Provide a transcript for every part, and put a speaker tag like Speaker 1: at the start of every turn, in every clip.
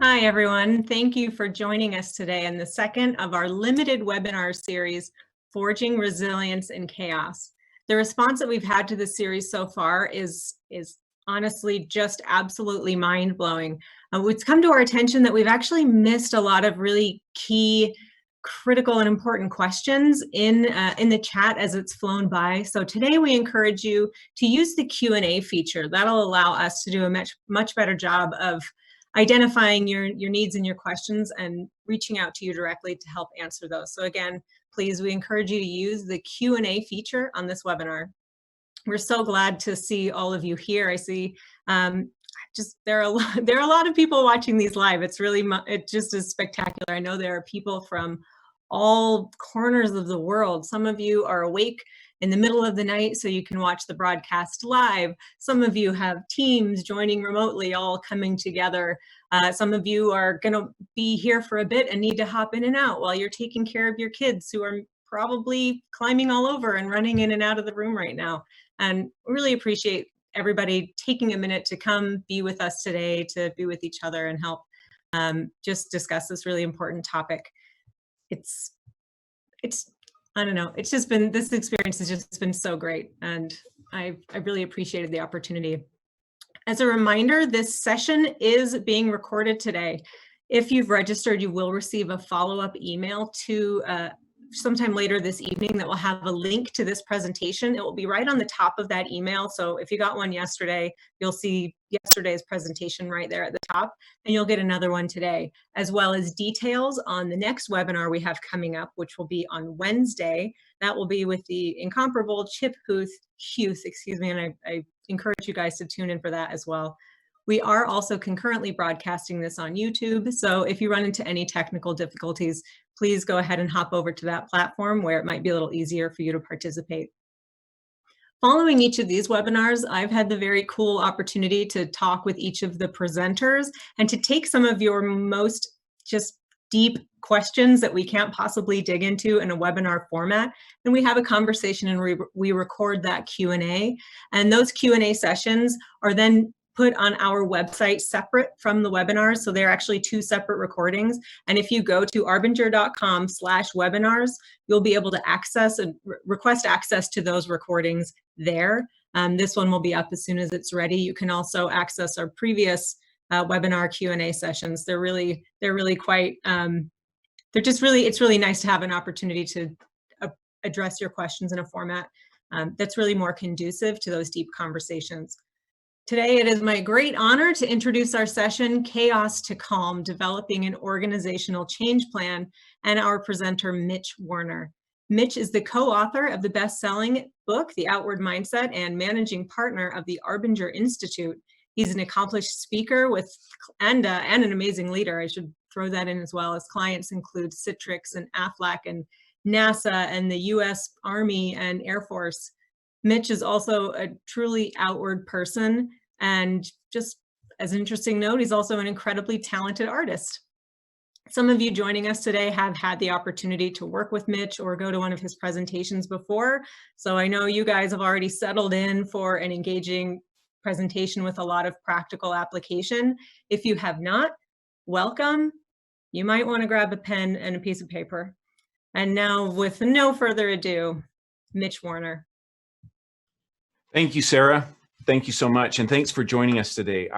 Speaker 1: Hi, everyone. Thank you for joining us today in the second of our limited webinar series, Forging Resilience in Chaos. The response that we've had to this series so far is honestly just absolutely mind-blowing. It's come to our attention that we've actually missed a lot of really key, critical, and important questions in the chat as it's flown by. So today we encourage you to use the Q&A feature. That'll allow us to do a much better job of identifying your needs and your questions and reaching out to you directly to help answer those. So again, please, we encourage you to use the Q&A feature on this webinar. We're so glad to see all of you here. I see there are a lot of people watching these live. It just is spectacular. I know there are people from all corners of the world. Some of you are awake in the middle of the night so you can watch the broadcast live. Some of you have teams joining remotely, all coming together. Some of you are going to be here for a bit and need to hop in and out while you're taking care of your kids who are probably climbing all over and running in and out of the room right now. And really appreciate everybody taking a minute to come be with us today, to be with each other and help just discuss this really important topic. I don't know, this experience has just been so great, and I really appreciated the opportunity. As a reminder, this session is being recorded today. If you've registered, you will receive a follow-up email to sometime later this evening that will have a link to this presentation. It will be right on the top of that email. So if you got one yesterday, you'll see yesterday's presentation right there at the top, and you'll get another one today, as well as details on the next webinar we have coming up, which will be on Wednesday. That will be with the incomparable Chip Huth, and I encourage you guys to tune in for that as well. We are also concurrently broadcasting this on YouTube, so if you run into any technical difficulties, please go ahead and hop over to that platform where it might be a little easier for you to participate. Following each of these webinars, I've had the very cool opportunity to talk with each of the presenters and to take some of your most just deep questions that we can't possibly dig into in a webinar format. And we have a conversation and we record that Q&A. And those Q&A sessions are then put on our website separate from the webinars. So they're actually two separate recordings. And if you go to arbinger.com/webinars, you'll be able to request access to those recordings there. This one will be up as soon as it's ready. You can also access our previous webinar Q&A sessions. It's really nice to have an opportunity to address your questions in a format that's really more conducive to those deep conversations. Today, it is my great honor to introduce our session, Chaos to Calm, Developing an Organizational Change Plan, and our presenter, Mitch Warner. Mitch is the co-author of the best-selling book, The Outward Mindset, and managing partner of the Arbinger Institute. He's an accomplished speaker and an amazing leader. I should throw that in as well. His clients include Citrix and Aflac and NASA and the US Army and Air Force. Mitch is also a truly outward person, and just as an interesting note, he's also an incredibly talented artist. Some of you joining us today have had the opportunity to work with Mitch or go to one of his presentations before, so I know you guys have already settled in for an engaging presentation with a lot of practical application. If you have not, welcome. You might want to grab a pen and a piece of paper. And now, with no further ado, Mitch Warner.
Speaker 2: Thank you, Sarah. Thank you so much. And thanks for joining us today.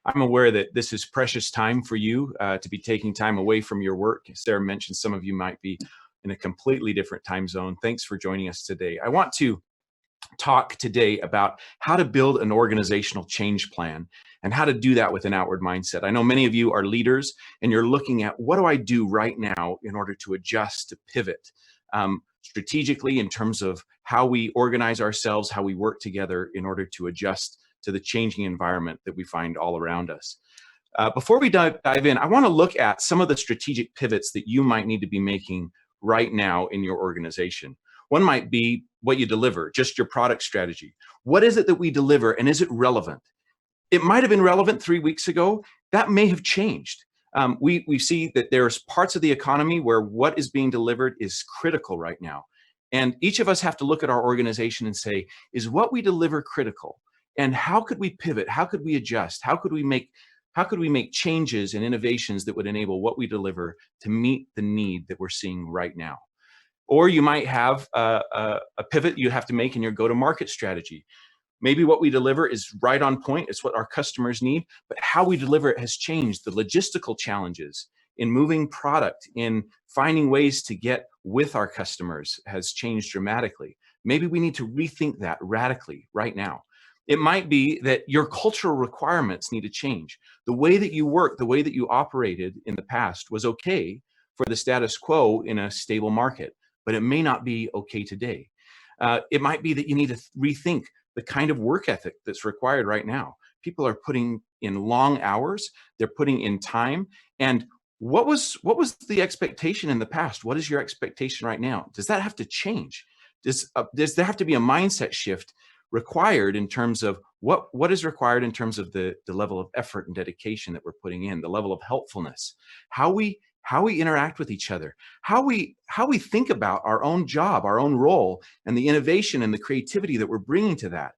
Speaker 2: I'm aware that this is precious time for you to be taking time away from your work. Sarah mentioned some of you might be in a completely different time zone. Thanks for joining us today. I want to talk today about how to build an organizational change plan and how to do that with an outward mindset. I know many of you are leaders and you're looking at, what do I do right now in order to adjust, to pivot strategically in terms of how we organize ourselves, how we work together in order to adjust to the changing environment that we find all around us. Before we dive in, I want to look at some of the strategic pivots that you might need to be making right now in your organization. One might be what you deliver, just your product strategy. What is it that we deliver, and is it relevant? It might have been relevant 3 weeks ago. That may have changed. We see that there's parts of the economy where what is being delivered is critical right now. And each of us have to look at our organization and say, is what we deliver critical? And how could we pivot? How could we adjust? How could we make How could we make changes and innovations that would enable what we deliver to meet the need that we're seeing right now? Or you might have a pivot you have to make in your go-to-market strategy. Maybe what we deliver is right on point. It's what our customers need, but how we deliver it has changed. The logistical challenges in moving product, in finding ways to get with our customers has changed dramatically. Maybe we need to rethink that radically right now. It might be that your cultural requirements need to change. The way that you work, the way that you operated in the past was okay for the status quo in a stable market, but it may not be okay today. It might be that you need to rethink the kind of work ethic that's required right now. People are putting in long hours, they're putting in time. And what was the expectation in the past? What is your expectation right now? Does that have to change? Does there have to be a mindset shift required in terms of what is required in terms of the level of effort and dedication that we're putting in, the level of helpfulness, how we interact with each other, how we think about our own job, our own role, and the innovation and the creativity that we're bringing to that.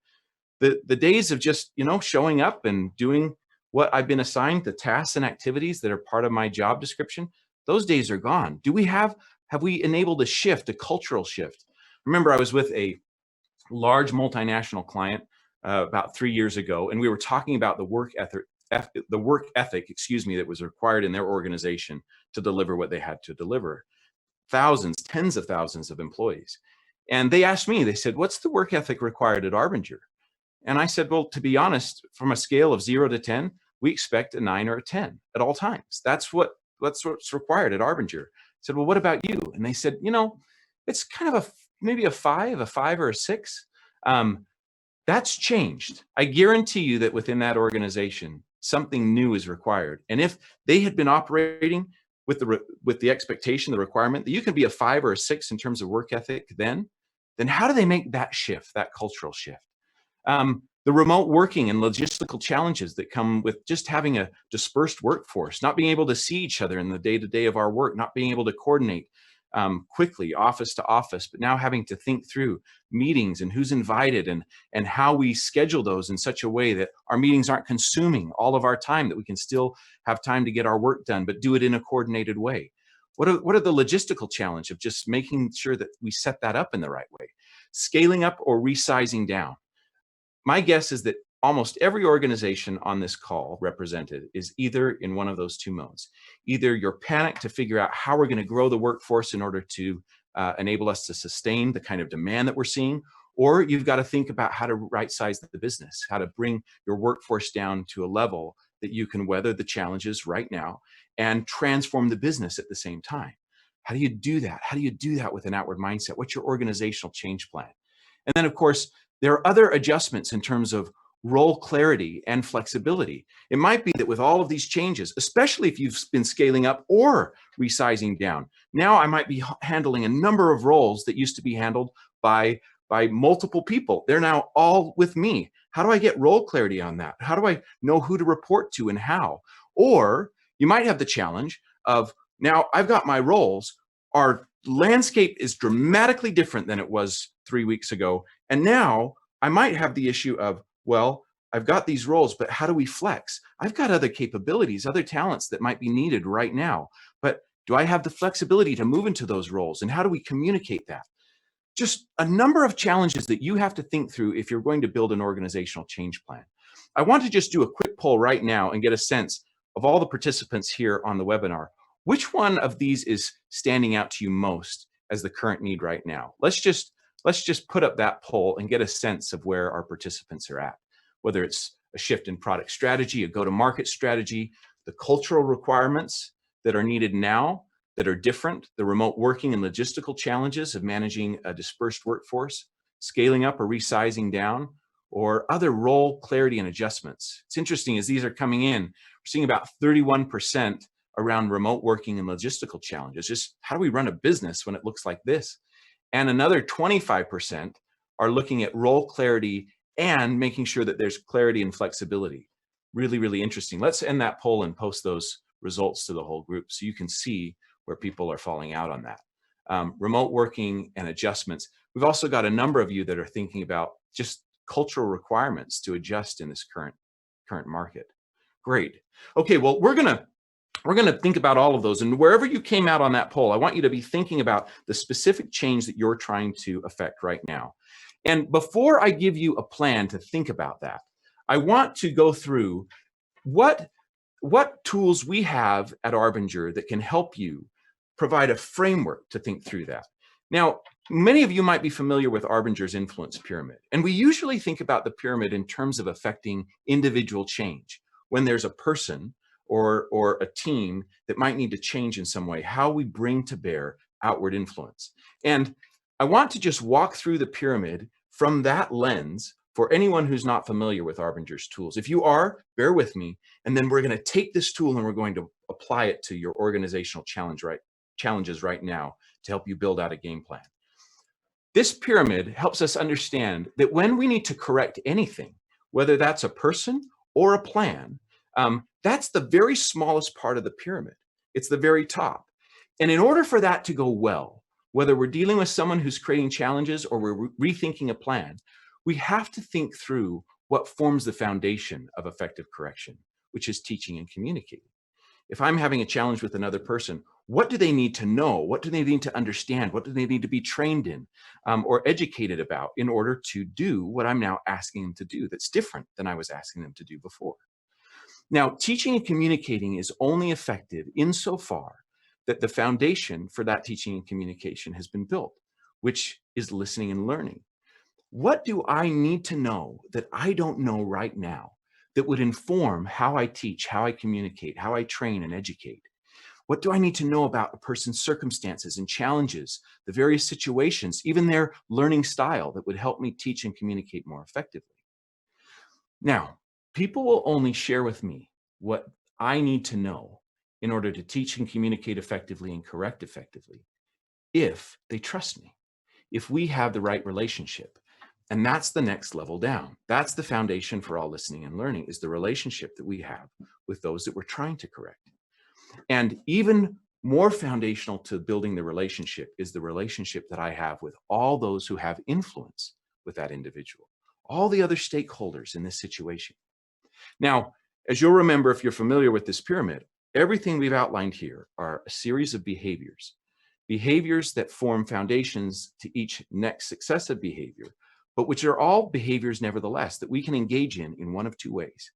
Speaker 2: The days of just showing up and doing what I've been assigned, the tasks and activities that are part of my job description, those days are gone. Have we enabled a shift, a cultural shift? Remember, I was with a large multinational client about 3 years ago, and we were talking about the work ethic, that was required in their organization to deliver what they had to deliver. Thousands, tens of thousands of employees. And they asked me, they said, "What's the work ethic required at Arbinger?" And I said, "Well, to be honest, from a scale of 0 to 10, we expect a 9 or a 10 at all times. That's what's required at Arbinger." I said, "Well, what about you?" And they said, "It's kind of maybe a 5 or a 6. That's changed. I guarantee you that within that organization, something new is required. And if they had been operating with the expectation, the requirement that you can be a 5 or a 6 in terms of work ethic, then how do they make that shift, that cultural shift? The remote working and logistical challenges that come with just having a dispersed workforce, not being able to see each other in the day-to-day of our work, not being able to coordinate quickly office to office, but now having to think through meetings and who's invited and how we schedule those in such a way that our meetings aren't consuming all of our time, that we can still have time to get our work done, but do it in a coordinated way. What are the logistical challenge of just making sure that we set that up in the right way? Scaling up or resizing down? My guess is that almost every organization on this call represented is either in one of those two modes. Either you're panicked to figure out how we're going to grow the workforce in order to enable us to sustain the kind of demand that we're seeing, or you've got to think about how to right-size the business, how to bring your workforce down to a level that you can weather the challenges right now and transform the business at the same time. How do you do that? How do you do that with an outward mindset? What's your organizational change plan? And then, of course, there are other adjustments in terms of role clarity and flexibility. It might be that with all of these changes, especially if you've been scaling up or resizing down, now I might be handling a number of roles that used to be handled by multiple people. They're now all with me. How do I get role clarity on that? How do I know who to report to and how? Or you might have the challenge of, now I've got my roles. Our landscape is dramatically different than it was 3 weeks ago. And now I might have the issue of, well, I've got these roles, but how do we flex? I've got other capabilities, other talents that might be needed right now, but do I have the flexibility to move into those roles? And how do we communicate that? Just a number of challenges that you have to think through if you're going to build an organizational change plan. I want to just do a quick poll right now and get a sense of all the participants here on the webinar. Which one of these is standing out to you most as the current need right now? Let's just put up that poll and get a sense of where our participants are at, whether it's a shift in product strategy, a go-to-market strategy, the cultural requirements that are needed now that are different, the remote working and logistical challenges of managing a dispersed workforce, scaling up or resizing down, or other role clarity and adjustments. It's interesting, as these are coming in, we're seeing about 31% around remote working and logistical challenges. Just how do we run a business when it looks like this? And another 25% are looking at role clarity and making sure that there's clarity and flexibility. Really, really interesting. Let's end that poll and post those results to the whole group so you can see where people are falling out on that. Remote working and adjustments. We've also got a number of you that are thinking about just cultural requirements to adjust in this current market. Great. Okay, well, we're gonna think about all of those, and wherever you came out on that poll, I want you to be thinking about the specific change that you're trying to affect right now. And before I give you a plan to think about that, I want to go through what tools we have at Arbinger that can help you provide a framework to think through that. Now, many of you might be familiar with Arbinger's influence pyramid, and we usually think about the pyramid in terms of affecting individual change. When there's a person or a team that might need to change in some way, how we bring to bear outward influence. And I want to just walk through the pyramid from that lens for anyone who's not familiar with Arbinger's tools. If you are, bear with me, and then we're going to take this tool and we're going to apply it to your organizational challenges right now to help you build out a game plan. This pyramid helps us understand that when we need to correct anything, whether that's a person or a plan, that's the very smallest part of the pyramid. It's the very top. And in order for that to go well, whether we're dealing with someone who's creating challenges or we're rethinking a plan, we have to think through what forms the foundation of effective correction, which is teaching and communicating. If I'm having a challenge with another person, what do they need to know? What do they need to understand? What do they need to be trained in or educated about in order to do what I'm now asking them to do that's different than I was asking them to do before? Now, teaching and communicating is only effective insofar that the foundation for that teaching and communication has been built, which is listening and learning. What do I need to know that I don't know right now that would inform how I teach, how I communicate, how I train and educate? What do I need to know about a person's circumstances and challenges, the various situations, even their learning style that would help me teach and communicate more effectively? Now, people will only share with me what I need to know in order to teach and communicate effectively and correct effectively if they trust me, if we have the right relationship. And that's the next level down. That's the foundation for all listening and learning, is the relationship that we have with those that we're trying to correct. And even more foundational to building the relationship is the relationship that I have with all those who have influence with that individual, all the other stakeholders in this situation. Now, as you'll remember, if you're familiar with this pyramid, everything we've outlined here are a series of behaviors that form foundations to each next successive behavior, but which are all behaviors nevertheless that we can engage in one of two ways.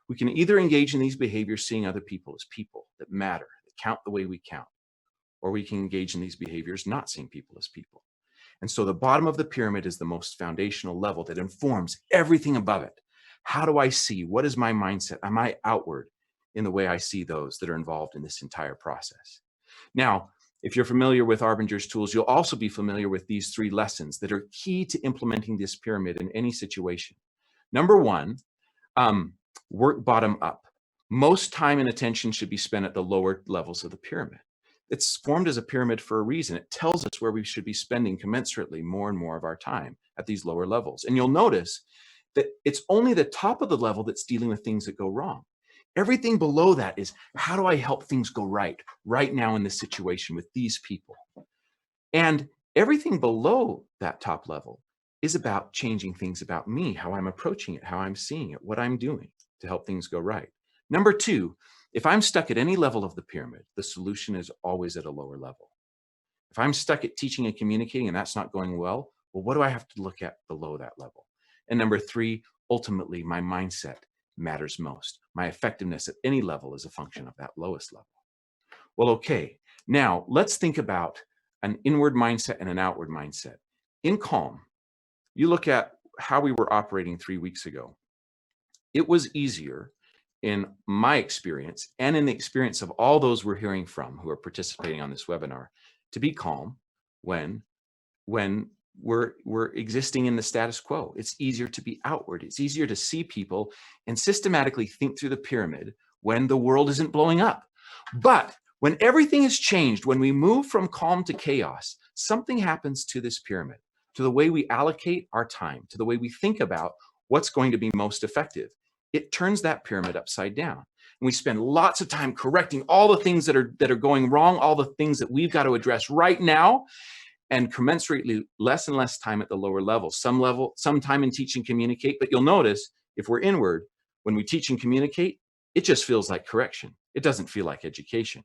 Speaker 2: We can either engage in these behaviors seeing other people as people that matter, that count the way we count, or we can engage in these behaviors not seeing people as people. And so the bottom of the pyramid is the most foundational level that informs everything above it. How do I see? What is my mindset? Am I outward in the way I see those that are involved in this entire process? Now, if you're familiar with Arbinger's tools, you'll also be familiar with these three lessons that are key to implementing this pyramid in any situation. Number one, work bottom up. Most time and attention should be spent at the lower levels of the pyramid. It's formed as a pyramid for a reason. It tells us where we should be spending commensurately more and more of our time at these lower levels. And you'll notice that it's only the top of the level that's dealing with things that go wrong. Everything below that is, how do I help things go right now in this situation with these people? And everything below that top level is about changing things about me, how I'm approaching it, how I'm seeing it, what I'm doing to help things go right. Number two, if I'm stuck at any level of the pyramid, the solution is always at a lower level. If I'm stuck at teaching and communicating and that's not going well, what do I have to look at below that level? And number three, ultimately, my mindset matters most. My effectiveness at any level is a function of that lowest level. Well, okay, now let's think about an inward mindset and an outward mindset. In Calm, you look at how we were operating 3 weeks ago. It was easier, in my experience and in the experience of all those we're hearing from who are participating on this webinar, to be calm when we're existing in the status quo. It's easier to be outward. It's easier to see people and systematically think through the pyramid when the world isn't blowing up. But when everything has changed, when we move from calm to chaos, something happens to this pyramid, to the way we allocate our time, to the way we think about what's going to be most effective. It turns that pyramid upside down. And we spend lots of time correcting all the things that are going wrong, all the things that we've got to address right now, and commensurately less and less time at the lower level. Some time in teach and communicate, but you'll notice if we're inward, when we teach and communicate, it just feels like correction. It doesn't feel like education.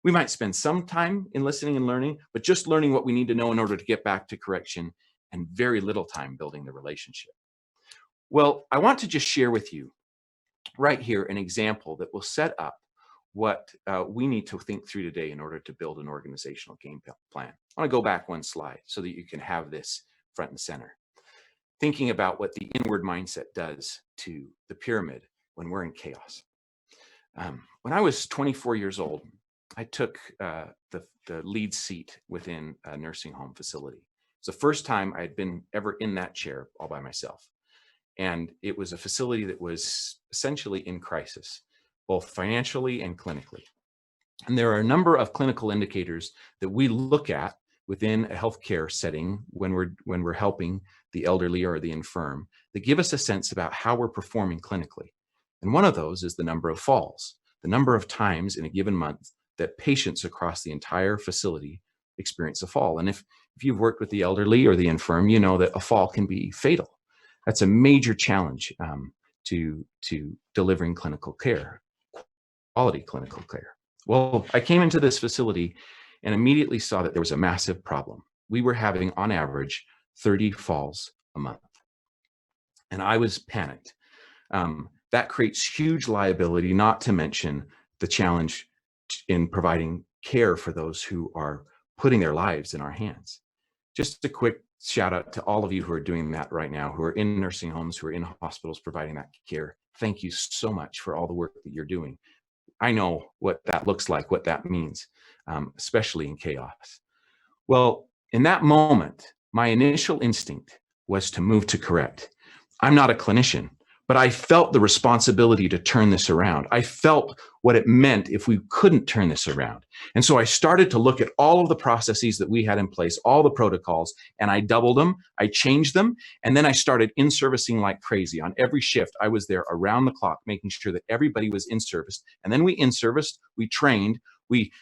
Speaker 2: We might spend some time in listening and learning, but just learning what we need to know in order to get back to correction, and very little time building the relationship. Well, I want to just share with you right here an example that will set up what we need to think through today in order to build an organizational game plan. I want to go back one slide so that you can have this front and center. Thinking about what the inward mindset does to the pyramid when we're in chaos. When I was 24 years old, I took the lead seat within a nursing home facility. It's the first time I had been ever in that chair all by myself. And it was a facility that was essentially in crisis, both financially and clinically. And there are a number of clinical indicators that we look at within a healthcare setting when we're helping the elderly or the infirm that give us a sense about how we're performing clinically. And one of those is the number of falls, the number of times in a given month that patients across the entire facility experience a fall. And if you've worked with the elderly or the infirm, you know that a fall can be fatal. That's a major challenge to delivering clinical care, quality clinical care. Well, I came into this facility and immediately saw that there was a massive problem. We were having, on average, 30 falls a month. And I was panicked. That creates huge liability, not to mention the challenge in providing care for those who are putting their lives in our hands. Just a quick shout out to all of you who are doing that right now, who are in nursing homes, who are in hospitals providing that care. Thank you so much for all the work that you're doing. I know what that looks like, what that means, especially in chaos. Well, in that moment, my initial instinct was to move to correct. I'm not a clinician, but I felt the responsibility to turn this around. I felt what it meant if we couldn't turn this around. And so I started to look at all of the processes that we had in place, all the protocols, and I doubled them, I changed them, and then I started in-servicing like crazy. On every shift, I was there around the clock, making sure that everybody was in-serviced. And then we in-serviced, we trained, we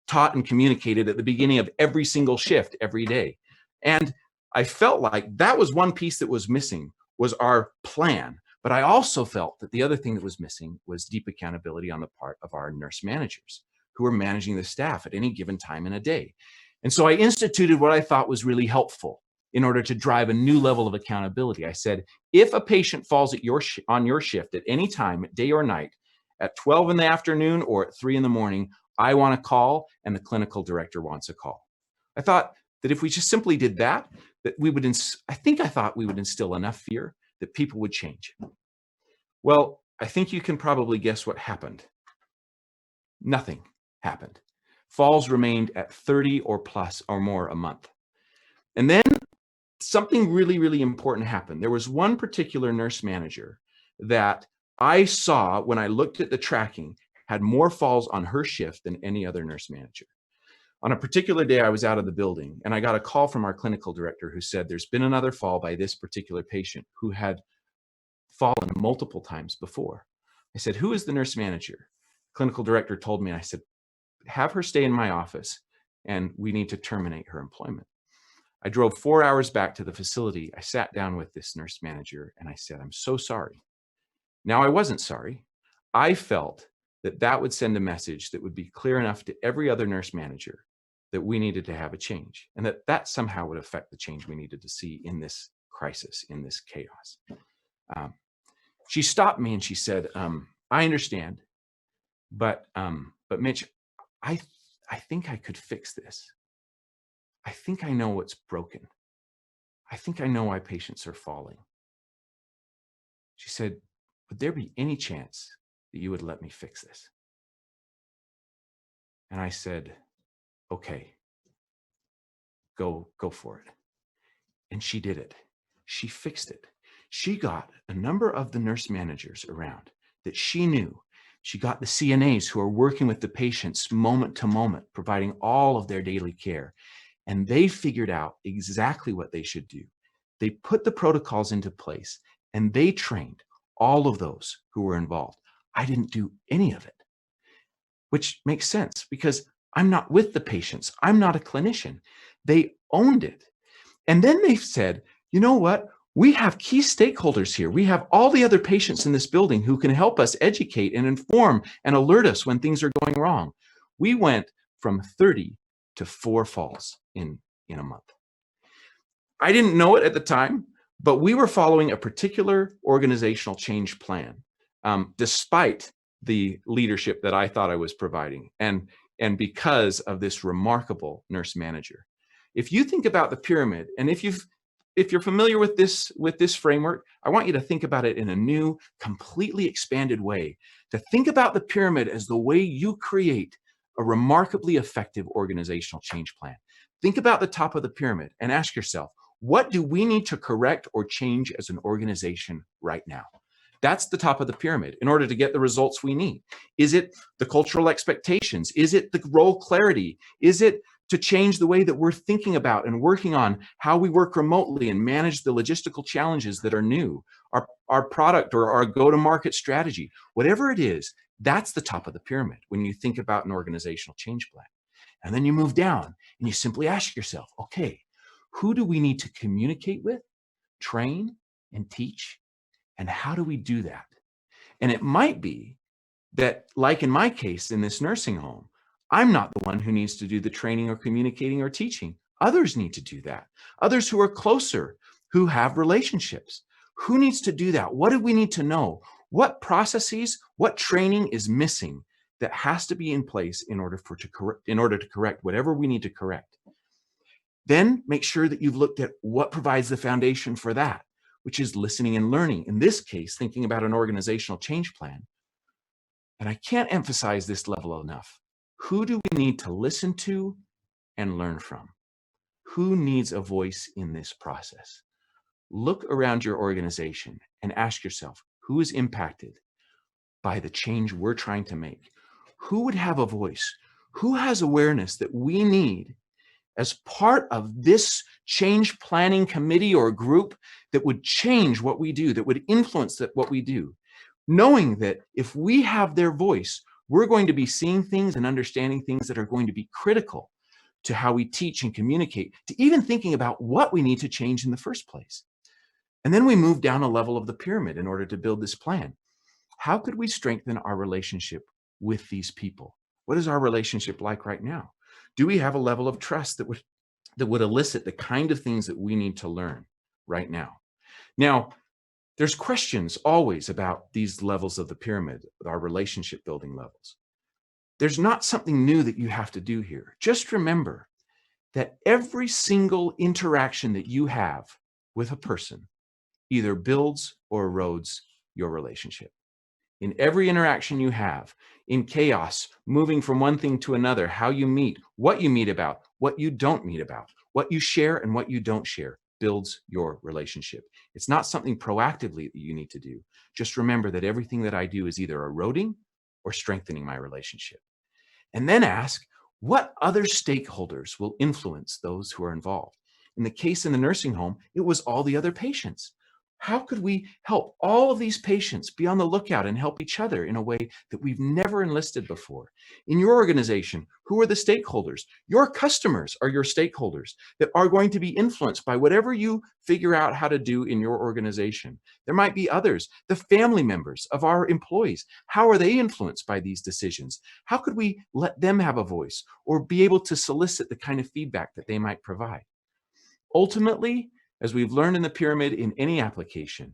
Speaker 2: taught and communicated at the beginning of every single shift every day. And I felt like that was one piece that was missing, was our plan. But I also felt that the other thing that was missing was deep accountability on the part of our nurse managers who were managing the staff at any given time in a day. And so I instituted what I thought was really helpful in order to drive a new level of accountability. I said, if a patient falls at on your shift at any time, day or night, at 12 in the afternoon or at 3 in the morning, I want a call and the clinical director wants a call. I thought that if we just simply did that, that we would, I thought we would instill enough fear that people would change. Well, I think you can probably guess what happened. Nothing happened. Falls remained at 30 or plus or more a month. And then something really, really important happened. There was one particular nurse manager that I saw when I looked at the tracking had more falls on her shift than any other nurse manager. On a particular day, I was out of the building and I got a call from our clinical director who said, there's been another fall by this particular patient who had fallen multiple times before. I said, who is the nurse manager? Clinical director told me, and I said, have her stay in my office and we need to terminate her employment. I drove 4 hours back to the facility. I sat down with this nurse manager and I said, I'm so sorry. Now, I wasn't sorry. I felt that that would send a message that would be clear enough to every other nurse manager that we needed to have a change and that somehow would affect the change we needed to see in this crisis, in this chaos. She stopped me and she said, I understand, but Mitch, I think I could fix this. I think I know what's broken. I think I know why patients are falling. She said, would there be any chance that you would let me fix this? And I said, okay, go for it. And she did it. She fixed it. She got a number of the nurse managers around that she knew. She got the CNAs who are working with the patients moment to moment, providing all of their daily care. And they figured out exactly what they should do. They put the protocols into place and they trained all of those who were involved. I didn't do any of it, which makes sense because I'm not with the patients. I'm not a clinician. They owned it. And then they said, you know what? We have key stakeholders here. We have all the other patients in this building who can help us educate and inform and alert us when things are going wrong. We went from 30 to 4 falls in a month. I didn't know it at the time, but we were following a particular organizational change plan, despite the leadership that I thought I was providing, and because of this remarkable nurse manager. If you think about the pyramid, and if you're familiar with this framework, I want you to think about it in a new, completely expanded way. To think about the pyramid as the way you create a remarkably effective organizational change plan. Think about the top of the pyramid and ask yourself, what do we need to correct or change as an organization right now? That's the top of the pyramid in order to get the results we need. Is it the cultural expectations? Is it the role clarity? Is it to change the way that we're thinking about and working on how we work remotely and manage the logistical challenges that are new, our product or our go-to-market strategy? Whatever it is, that's the top of the pyramid when you think about an organizational change plan. And then you move down and you simply ask yourself, okay, who do we need to communicate with, train, and teach? And how do we do that? And it might be that, like in my case in this nursing home, I'm not the one who needs to do the training or communicating or teaching. Others need to do that. Others who are closer, who have relationships. Who needs to do that? What do we need to know? What processes, what training is missing that has to be in place in order to correct whatever we need to correct? Then make sure that you've looked at what provides the foundation for that, which is listening and learning. In this case, thinking about an organizational change plan. And I can't emphasize this level enough. Who do we need to listen to and learn from? Who needs a voice in this process? Look around your organization and ask yourself, who is impacted by the change we're trying to make? Who would have a voice? Who has awareness that we need as part of this change planning committee or group that would change what we do, that would influence what we do? Knowing that if we have their voice, we're going to be seeing things and understanding things that are going to be critical to how we teach and communicate, to even thinking about what we need to change in the first place. And then we move down a level of the pyramid in order to build this plan. How could we strengthen our relationship with these people? What is our relationship like right now? Do we have a level of trust that would elicit the kind of things that we need to learn right now? Now, there's questions always about these levels of the pyramid, our relationship building levels. There's not something new that you have to do here. Just remember that every single interaction that you have with a person either builds or erodes your relationship. In every interaction you have, in chaos, moving from one thing to another, how you meet, what you meet about, what you don't meet about, what you share and what you don't share, builds your relationship. It's not something proactively that you need to do. Just remember that everything that I do is either eroding or strengthening my relationship. And then ask, what other stakeholders will influence those who are involved? In the case in the nursing home, it was all the other patients. How could we help all of these patients be on the lookout and help each other in a way that we've never enlisted before? In your organization, who are the stakeholders? Your customers are your stakeholders that are going to be influenced by whatever you figure out how to do in your organization. There might be others, the family members of our employees. How are they influenced by these decisions? How could we let them have a voice or be able to solicit the kind of feedback that they might provide? Ultimately, as we've learned in the pyramid in any application,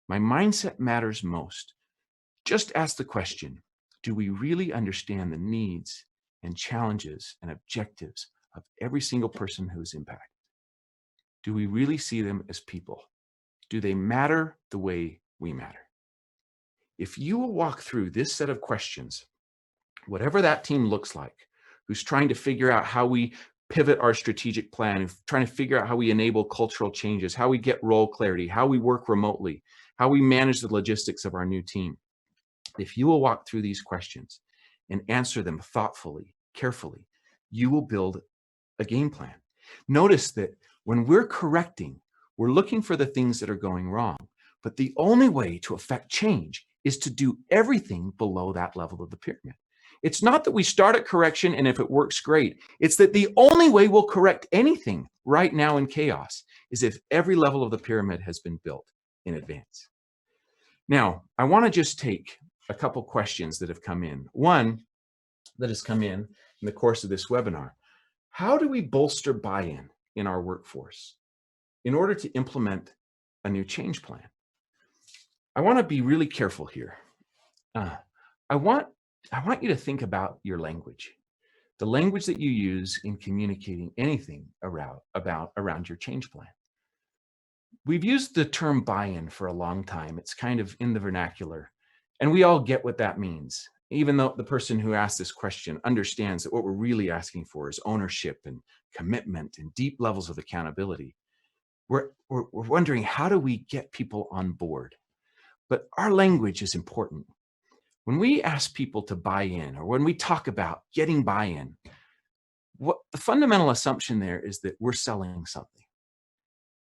Speaker 2: my mindset matters most. Just ask the question, do we really understand the needs and challenges and objectives of every single person who's impacted? Do we really see them as people? Do they matter the way we matter? If you will walk through this set of questions, whatever that team looks like, who's trying to figure out how we pivot our strategic plan, trying to figure out how we enable cultural changes, how we get role clarity, how we work remotely, how we manage the logistics of our new team. If you will walk through these questions and answer them thoughtfully, carefully, you will build a game plan. Notice that when we're correcting, we're looking for the things that are going wrong, but the only way to affect change is to do everything below that level of the pyramid. It's not that we start at correction and if it works, great. It's that the only way we'll correct anything right now in chaos is if every level of the pyramid has been built in advance. Now, I want to just take a couple questions that have come in. One that has come in the course of this webinar. How do we bolster buy-in in our workforce in order to implement a new change plan? I want to be really careful here. I want you to think about your language, the language that you use in communicating anything around your change plan. We've used the term buy-in for a long time. It's kind of in the vernacular, and we all get what that means. Even though the person who asked this question understands that what we're really asking for is ownership and commitment and deep levels of accountability. We're wondering, how do we get people on board? But our language is important. When we ask people to buy in, or when we talk about getting buy-in, what the fundamental assumption there is that we're selling something.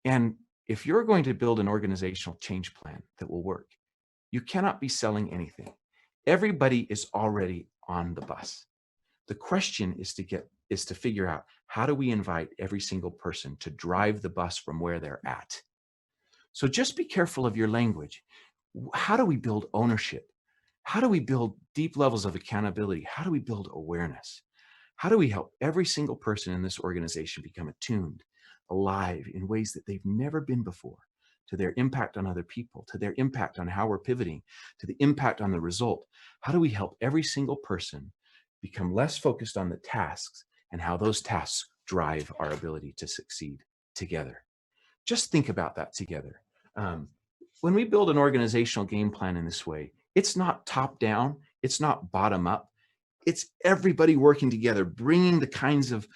Speaker 2: And if you're going to build an organizational change plan that will work, you cannot be selling anything. Everybody is already on the bus. The question is to figure out, how do we invite every single person to drive the bus from where they're at? So just be careful of your language. How do we build ownership? How do we build deep levels of accountability? How do we build awareness? How do we help every single person in this organization become attuned, alive in ways that they've never been before, to their impact on other people, to their impact on how we're pivoting, to the impact on the result? How do we help every single person become less focused on the tasks and how those tasks drive our ability to succeed together? Just think about that together. When we build an organizational game plan in this way, it's not top down, it's not bottom up, it's everybody working together, bringing the kinds of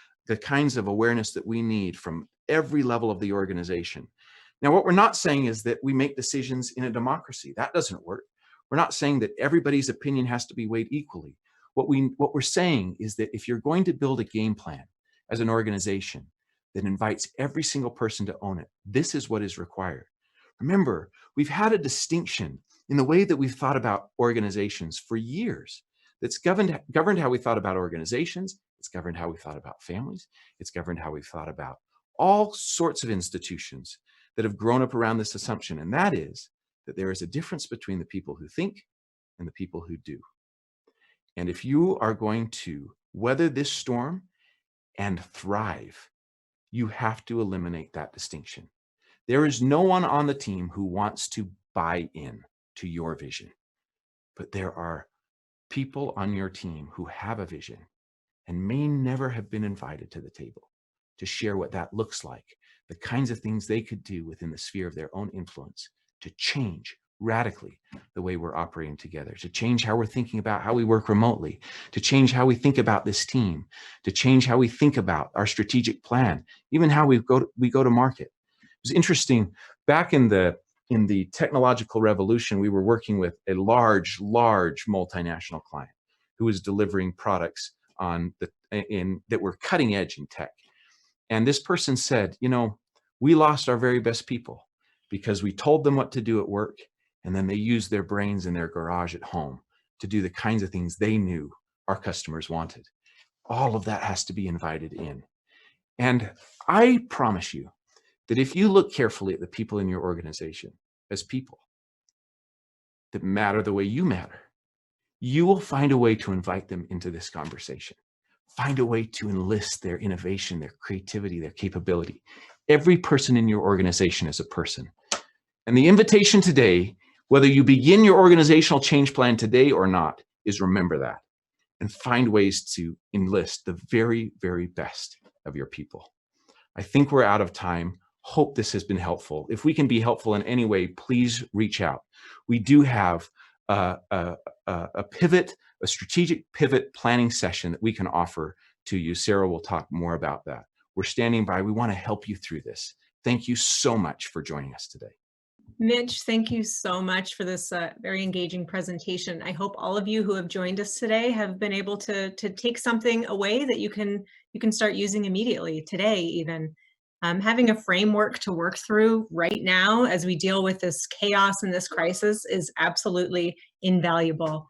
Speaker 2: awareness that we need from every level of the organization. Now, what we're not saying is that we make decisions in a democracy. That doesn't work. We're not saying that everybody's opinion has to be weighed equally. What we're saying is that if you're going to build a game plan as an organization that invites every single person to own it, this is what is required. Remember, we've had a distinction in the way that we've thought about organizations for years. That's governed how we thought about organizations. It's governed how we thought about families. It's governed how we've thought about all sorts of institutions that have grown up around this assumption. And that is that there is a difference between the people who think and the people who do. And if you are going to weather this storm and thrive, you have to eliminate that distinction. There is no one on the team who wants to buy in to your vision, but there are people on your team who have a vision and may never have been invited to the table to share what that looks like, the kinds of things they could do within the sphere of their own influence to change radically the way we're operating together, to change how we're thinking about how we work remotely, to change how we think about this team, to change how we think about our strategic plan, even how we go to market. It was interesting, back in the technological revolution, we were working with a large multinational client who was delivering products that were cutting edge in tech. And this person said, we lost our very best people because we told them what to do at work, and then they used their brains in their garage at home to do the kinds of things they knew our customers wanted. All of that has to be invited in. And I promise you that if you look carefully at the people in your organization as people that matter the way you matter, you will find a way to invite them into this conversation. Find a way to enlist their innovation, their creativity, their capability. Every person in your organization is a person. And the invitation today, whether you begin your organizational change plan today or not, is remember that and find ways to enlist the very, very best of your people. I think we're out of time. Hope this has been helpful. If we can be helpful in any way, please reach out. We do have a strategic pivot planning session that we can offer to you. Sarah will talk more about that. We're standing by. We want to help you through this. Thank you so much for joining us today.
Speaker 1: Mitch, thank you so much for this very engaging presentation. I hope all of you who have joined us today have been able to take something away that you can start using immediately, today even. Having a framework to work through right now as we deal with this chaos and this crisis is absolutely invaluable.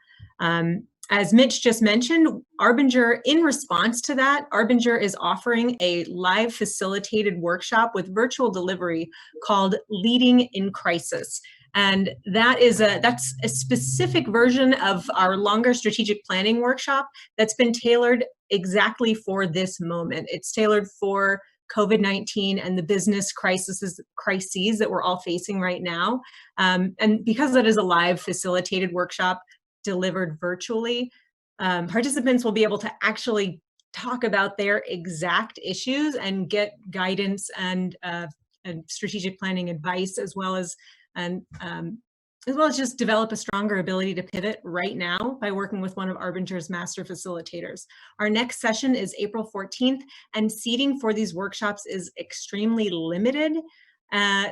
Speaker 1: As Mitch just mentioned, Arbinger, in response to that, Arbinger is offering a live facilitated workshop with virtual delivery called Leading in Crisis. And that's a specific version of our longer strategic planning workshop that's been tailored exactly for this moment. It's tailored for COVID-19 and the business crises that we're all facing right now. And because that is a live facilitated workshop delivered virtually, participants will be able to actually talk about their exact issues and get guidance and strategic planning advice, as well as just develop a stronger ability to pivot right now by working with one of Arbinger's master facilitators. Our next session is April 14th, and seating for these workshops is extremely limited.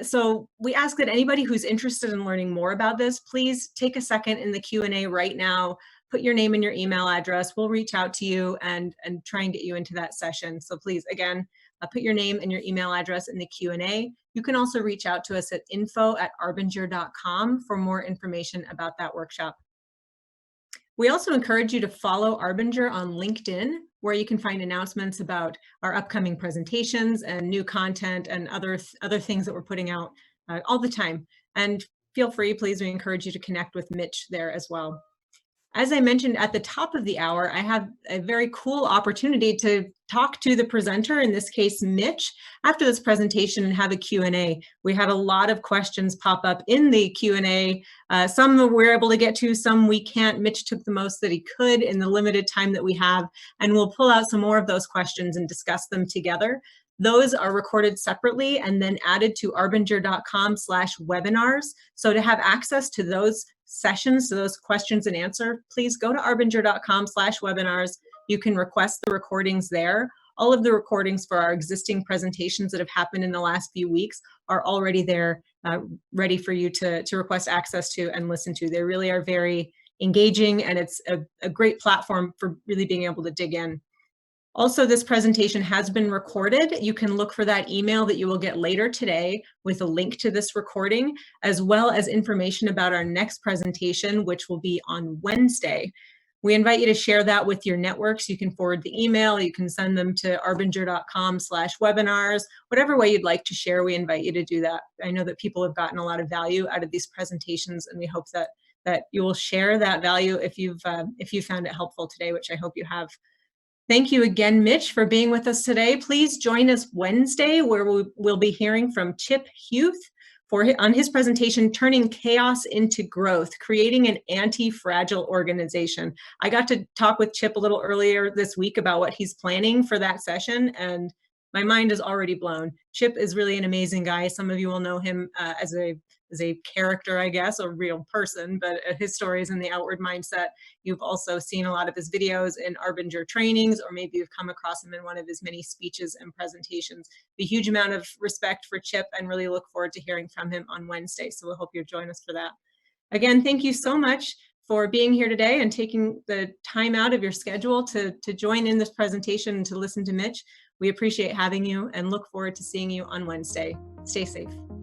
Speaker 1: So we ask that anybody who's interested in learning more about this, please take a second in the Q&A right now, put your name and your email address. We'll reach out to you and try and get you into that session. So please, again, put your name and your email address in the Q&A. You can also reach out to us at info@arbinger.com for more information about that workshop. We also encourage you to follow Arbinger on LinkedIn, where you can find announcements about our upcoming presentations and new content and other things that we're putting out all the time. And feel free, please, we encourage you to connect with Mitch there as well. As I mentioned at the top of the hour, I have a very cool opportunity to talk to the presenter, in this case, Mitch, after this presentation and have a Q&A. We had a lot of questions pop up in the Q&A. Some we were able to get to, some we can't. Mitch took the most that he could in the limited time that we have, and we'll pull out some more of those questions and discuss them together. Those are recorded separately and then added to arbinger.com/webinars. So to have access to those sessions, to those questions and answer, please go to arbinger.com/webinars. You can request the recordings there. All of the recordings for our existing presentations that have happened in the last few weeks are already there, ready for you to request access to and listen to. They really are very engaging, and it's a great platform for really being able to dig in. Also, this presentation has been recorded. You can look for that email that you will get later today with a link to this recording, as well as information about our next presentation, which will be on Wednesday. We invite you to share that with your networks. You can forward the email, you can send them to arbinger.com/webinars, whatever way you'd like to share, we invite you to do that. I know that people have gotten a lot of value out of these presentations, and we hope that you will share that value if you found it helpful today, which I hope you have. Thank you again, Mitch, for being with us today. Please join us Wednesday, where we'll be hearing from Chip Huth on his presentation, Turning Chaos into Growth, Creating an Anti-Fragile Organization. I got to talk with Chip a little earlier this week about what he's planning for that session, and my mind is already blown. Chip is really an amazing guy. Some of you will know him as a character, I guess, a real person, but his story is in the Outward Mindset. You've also seen a lot of his videos in Arbinger trainings, or maybe you've come across him in one of his many speeches and presentations. A huge amount of respect for Chip, and really look forward to hearing from him on Wednesday. So we'll hope you'll join us for that. Again, thank you so much for being here today and taking the time out of your schedule to join in this presentation and to listen to Mitch. We appreciate having you and look forward to seeing you on Wednesday. Stay safe.